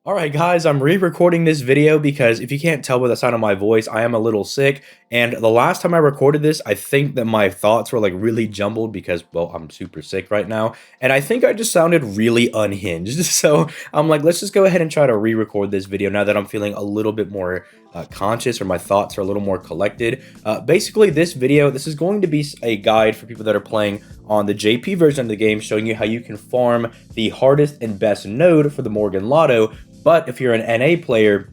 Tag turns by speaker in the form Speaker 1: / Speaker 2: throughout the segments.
Speaker 1: Alright guys, I'm re-recording this video because if you can't tell by the sound of my voice, I am a little sick, and the last time I recorded this, I think that my thoughts were like really jumbled because, well, I'm super sick right now, and I think I just sounded really unhinged, so I'm like, let's just go ahead and try to re-record this video now that I'm feeling a little bit more conscious, or my thoughts are a little more collected. Basically, this video, this is going to be a guide for people that are playing on the JP version of the game, showing you how you can farm the hardest and best node for the Morgan Lotto. But if you're an NA player,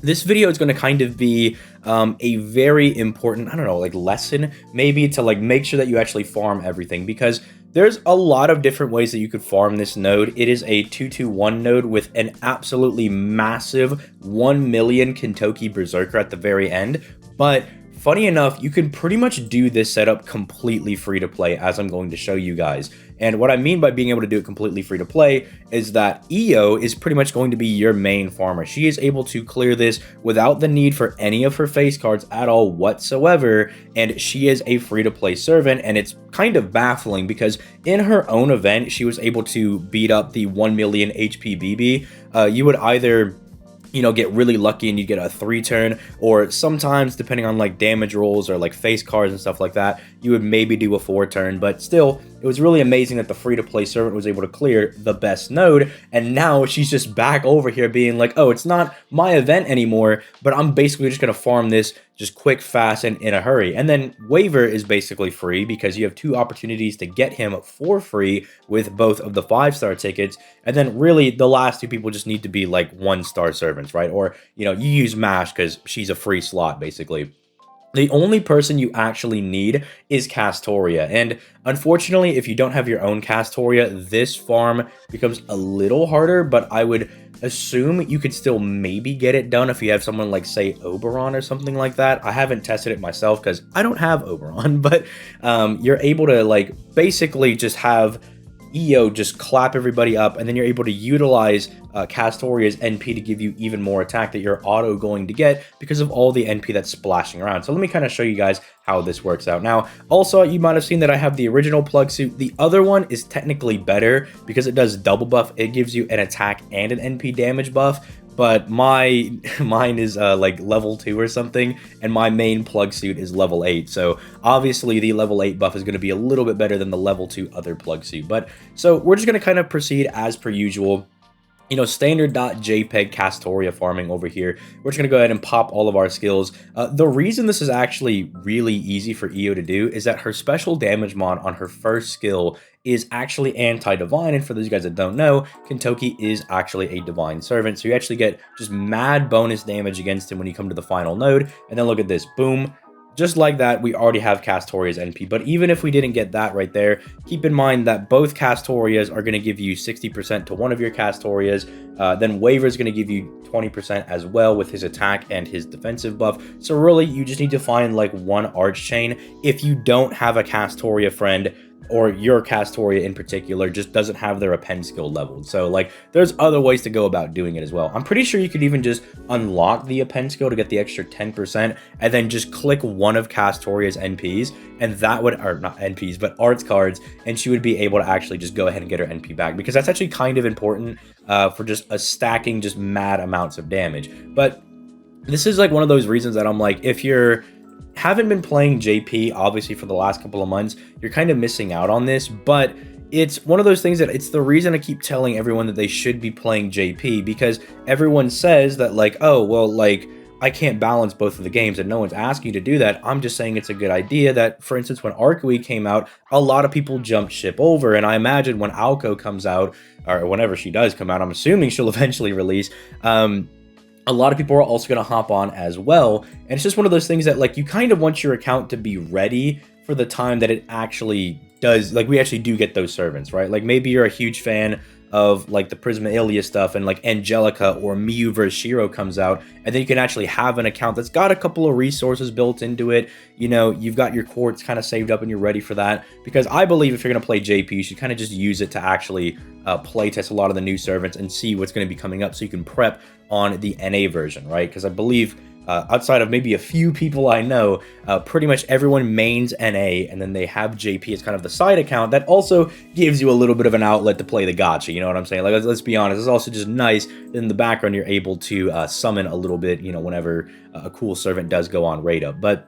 Speaker 1: this video is going to kind of be a very important, I don't know, like lesson maybe to like make sure that you actually farm everything, because there's a lot of different ways that you could farm this node. It is a 2-2-1 node with an absolutely massive 1 million Kentucky Berserker at the very end. But funny enough, you can pretty much do this setup completely free to play, as I'm going to show you guys. And what I mean by being able to do it completely free to play is that Yugioh is pretty much going to be your main farmer. She is able to clear this without the need for any of her face cards at all whatsoever, and she is a free to play servant. And it's kind of baffling because in her own event, she was able to beat up the 1 million HP BB. You would either, you know, get really lucky and you get a 3-turn, or sometimes depending on like damage rolls or like face cards and stuff like that, you would maybe do a 4-turn. But still, it was really amazing that the free-to-play servant was able to clear the best node, and now she's just back over here being like, oh, it's not my event anymore, but I'm basically just gonna farm this just quick, fast, and in a hurry. And then Waiver is basically free because you have 2 opportunities to get him for free with both of the 5-star tickets. And then really the last 2 people just need to be like 1-star servants, right? Or, you know, you use Mash because she's a free slot basically. The only person you actually need is Castoria, and unfortunately, if you don't have your own Castoria, this farm becomes a little harder, but I would assume you could still maybe get it done if you have someone like, say, Oberon or something like that. I haven't tested it myself because I don't have Oberon, but you're able to, like, basically just have Yugioh just clap everybody up, and then you're able to utilize Castoria's NP to give you even more attack that you're auto going to get because of all the NP that's splashing around. So let me kind of show you guys how this works out. Now, also, you might have seen that I have the original plug suit. The other one is technically better because it does double buff. It gives you an attack and an NP damage buff, but mine is like level 2 or something, and my main plug suit is level 8. So obviously the level 8 buff is going to be a little bit better than the level 2 other plug suit. But so we're just going to kind of proceed as per usual. You know, standard.jpg Castoria farming over here. We're just going to go ahead and pop all of our skills. The reason this is actually really easy for Yugioh to do is that her special damage mod on her first skill is actually anti-divine, and for those of you guys that don't know, Kentucky is actually a divine servant, so you actually get just mad bonus damage against him when you come to the final node. And then look at this, boom. Just like that, we already have Castoria's NP. But even if we didn't get that right there, keep in mind that both Castorias are going to give you 60% to one of your Castorias. Then Waiver is going to give you 20% as well with his attack and his defensive buff. So really, you just need to find like one Arch Chain. If you don't have a Castoria friend, or your Castoria in particular just doesn't have their append skill leveled. So like there's other ways to go about doing it as well. I'm pretty sure you could even just unlock the append skill to get the extra 10% and then just click one of Castoria's NPs, and that would, or not NPs, but arts cards, and she would be able to actually just go ahead and get her NP back, because that's actually kind of important for just stacking just mad amounts of damage. But this is like one of those reasons that I'm like, if you're haven't been playing JP obviously for the last couple of months, you're kind of missing out on this. But it's one of those things that it's the reason I keep telling everyone that they should be playing JP, because everyone says that like, oh well, like I can't balance both of the games, and no one's asking you to do that. I'm just saying it's a good idea that, for instance, when Arc Week came out, a lot of people jumped ship over, and I imagine when Alco comes out, or whenever she does come out, I'm assuming she'll eventually release, a lot of people are also going to hop on as well. And it's just one of those things that like you kind of want your account to be ready for the time that it actually does, like we actually do get those servants, right? Like maybe you're a huge fan of like the Prisma Ilia stuff, and like Angelica or Miyu vs Shiro comes out, and then you can actually have an account that's got a couple of resources built into it. You know, you've got your quartz kind of saved up and you're ready for that, because I believe if you're going to play JP, you should kind of just use it to actually play test a lot of the new servants and see what's going to be coming up, so you can prep on the NA version, right? Because I believe outside of maybe a few people I know, pretty much everyone mains NA, and then they have JP as kind of the side account that also gives you a little bit of an outlet to play the gacha, you know what I'm saying? Like, let's be honest, it's also just nice that in the background you're able to summon a little bit, you know, whenever a cool servant does go on raid up. But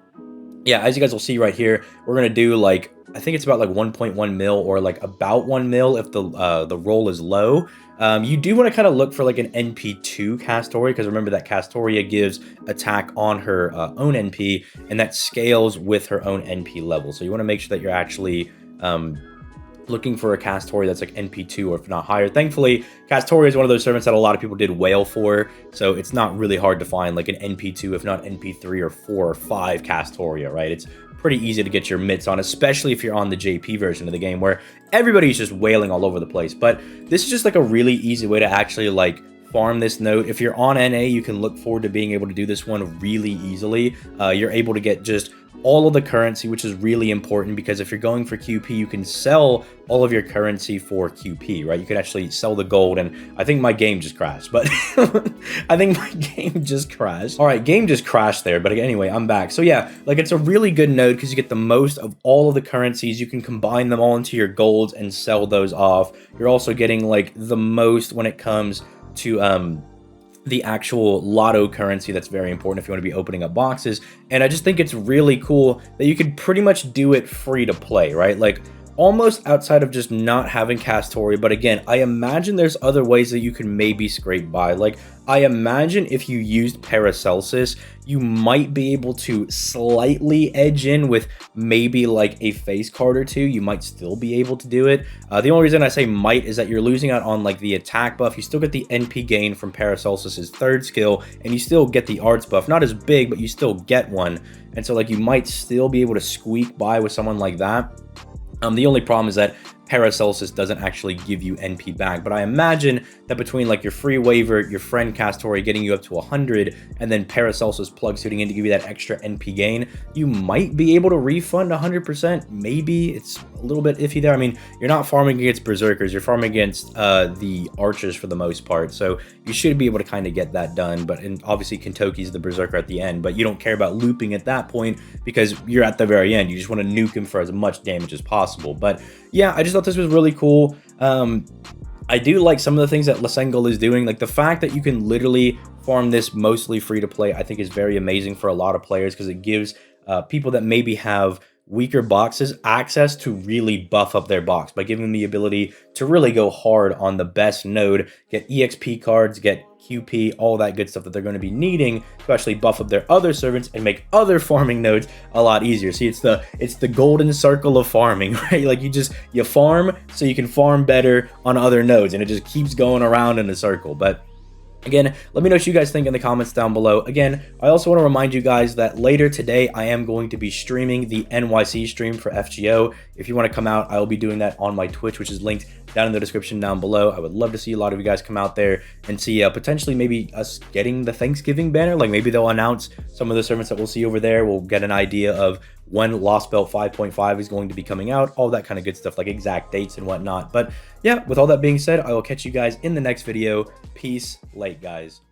Speaker 1: yeah, as you guys will see right here, we're gonna do like, I think it's about like 1.1 mil or like about 1 mil if the roll is low. You do want to kind of look for like an NP2 Castoria, because remember that Castoria gives attack on her own NP, and that scales with her own NP level. So you want to make sure that you're actually looking for a Castoria that's like NP2 or if not higher. Thankfully, Castoria is one of those servants that a lot of people did whale for, so it's not really hard to find like an NP2, if not NP3 or 4 or 5 Castoria, right? It's pretty easy to get your mitts on, especially if you're on the JP version of the game where everybody's just whaling all over the place. But this is just like a really easy way to actually like farm this node. If you're on NA, you can look forward to being able to do this one really easily. You're able to get just all of the currency, which is really important, because if you're going for QP, you can sell all of your currency for QP, right? You can actually sell the gold, and I think my game just crashed, but I think my game just crashed. All right, game just crashed there, but anyway, I'm back. So yeah, like it's a really good node because you get the most of all of the currencies. You can combine them all into your golds and sell those off. You're also getting like the most when it comes to the actual Lotto currency. That's very important if you want to be opening up boxes. And I just think it's really cool that you can pretty much do it free to play, right? Like almost outside of just not having Castoria. But again, I imagine there's other ways that you can maybe scrape by. Like I imagine if you used Paracelsus, you might be able to slightly edge in with maybe like a face card or two. You might still be able to do it. The only reason I say might is that you're losing out on like the attack buff. You still get the NP gain from Paracelsus's third skill, and you still get the arts buff. Not as big, but you still get one. And so like you might still be able to squeak by with someone like that. The only problem is that Paracelsus doesn't actually give you NP back, but I imagine that between like your free waiver, your friend Castoria getting you up to 100, and then Paracelsus plug suiting in to give you that extra NP gain, you might be able to refund 100%. Maybe it's a little bit iffy there. I mean, you're not farming against Berserkers, you're farming against the archers for the most part, so you should be able to kind of get that done. But and obviously Kentoki's the Berserker at the end, but you don't care about looping at that point because you're at the very end. You just want to nuke him for as much damage as possible. But yeah, I just thought this was really cool. I do like some of the things that Lasengel is doing. Like the fact that you can literally farm this mostly free to play, I think is very amazing for a lot of players, because it gives people that maybe have weaker boxes access to really buff up their box by giving them the ability to really go hard on the best node, get EXP cards, get QP, all that good stuff that they're going to be needing to actually buff up their other servants and make other farming nodes a lot easier. See, it's the golden circle of farming, right? Like you farm so you can farm better on other nodes, and it just keeps going around in a circle. But again, let me know what you guys think in the comments down below. Again, I also want to remind you guys that later today, I am going to be streaming the NYC stream for FGO. If you want to come out, I will be doing that on my Twitch, which is linked down in the description down below. I would love to see a lot of you guys come out there and see potentially maybe us getting the Thanksgiving banner. Like maybe they'll announce some of the servants that we'll see over there. We'll get an idea of when Lost Belt 5.5 is going to be coming out, all that kind of good stuff, like exact dates and whatnot. But yeah, with all that being said, I will catch you guys in the next video. Peace, late guys.